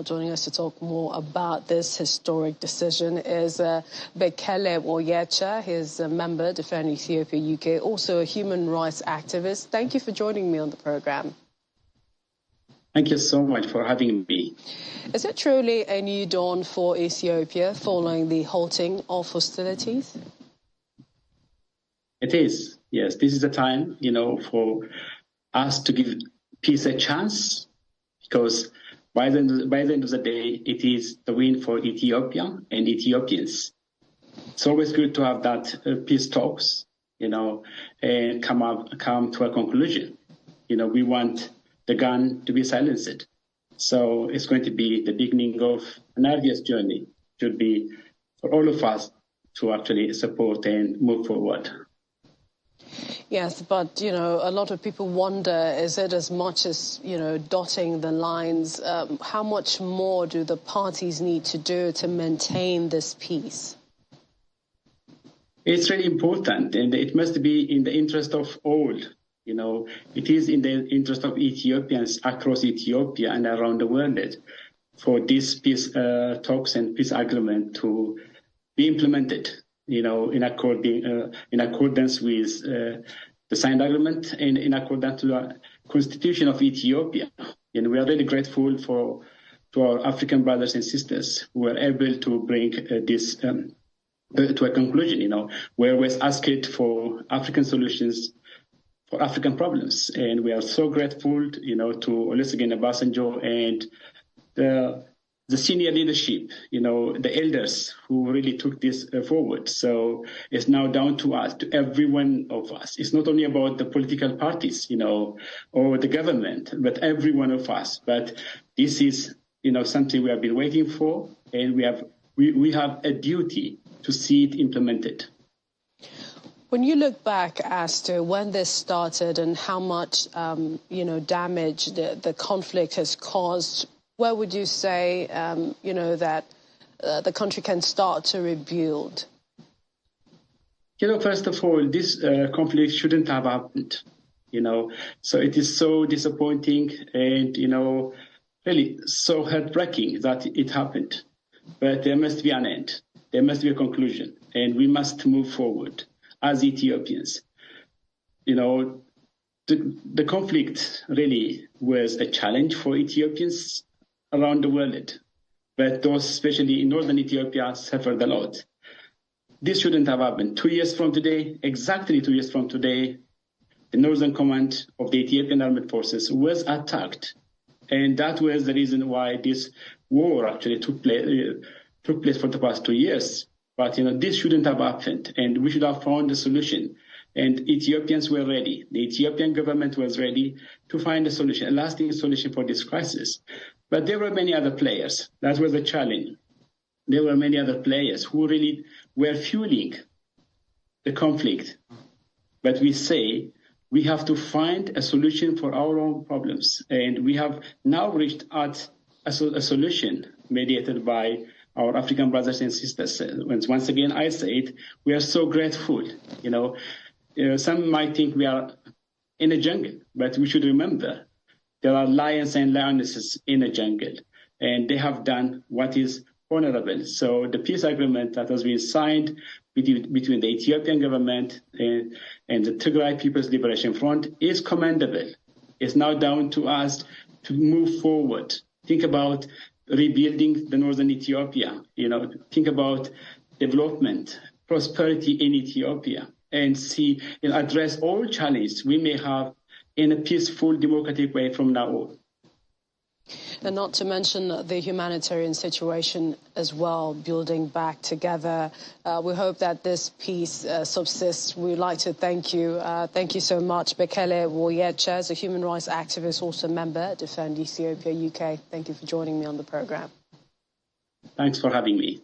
Well, joining us to talk more about this historic decision is Bekele Woyecha. He's a member, Defend Ethiopia UK, also a human rights activist. Thank you for joining me on the program. Thank you so much for having me. Is it truly a new dawn for Ethiopia following the halting of hostilities? It is, yes. This is the time, for us to give peace a chance, because by the end of the day, it is the win for Ethiopia and Ethiopians. It's always good to have that peace talks, and come to a conclusion. We want the gun to be silenced. So it's going to be the beginning of an arduous journey. It should be for all of us to actually support and move forward. Yes, but, a lot of people wonder, is it as much as, dotting the lines? How much more do the parties need to do to maintain this peace? It's really important, and it must be in the interest of all. It is in the interest of Ethiopians across Ethiopia and around the world for this peace talks and peace agreement to be implemented. In accordance with the signed agreement and in accordance to the Constitution of Ethiopia. And we are really grateful to our African brothers and sisters who were able to bring this to a conclusion, where we asked for African solutions for African problems. And we are so grateful, to Olusegun Obasanjo and the senior leadership, the elders who really took this forward. So it's now down to us, to every one of us. It's not only about the political parties, or the government, but every one of us. But this is, something we have been waiting for, and we have a duty to see it implemented. When you look back as to when this started and how much, damage the conflict has caused, where would you say, that the country can start to rebuild? First of all, this conflict shouldn't have happened, So it is so disappointing and, really so heartbreaking that it happened. But there must be an end. There must be a conclusion. And we must move forward as Ethiopians. The conflict really was a challenge for Ethiopians around the world, but those, especially in northern Ethiopia, suffered a lot. This shouldn't have happened. 2 years from today, exactly 2 years from today, the northern command of the Ethiopian armed forces was attacked. And that was the reason why this war actually took place for the past 2 years. But, this shouldn't have happened, and we should have found a solution. And Ethiopians were ready. The Ethiopian government was ready to find a solution, a lasting solution for this crisis. But there were many other players. That was the challenge. There were many other players who really were fueling the conflict. But we say we have to find a solution for our own problems. And we have now reached at a solution mediated by our African brothers and sisters. Once again, I say it, we are so grateful. Some might think we are in a jungle, but we should remember there are lions and lionesses in a jungle, and they have done what is honorable. So the peace agreement that has been signed between the Ethiopian government and the Tigray People's Liberation Front is commendable. It's now down to us to move forward. Think about rebuilding the northern Ethiopia, think about development, prosperity in Ethiopia, and address all challenges we may have in a peaceful, democratic way from now on. And not to mention the humanitarian situation as well, building back together. We hope that this peace subsists. We'd like to thank you. Thank you so much, Bekele Woyecha, as a human rights activist, also member, Defend Ethiopia UK. Thank you for joining me on the program. Thanks for having me.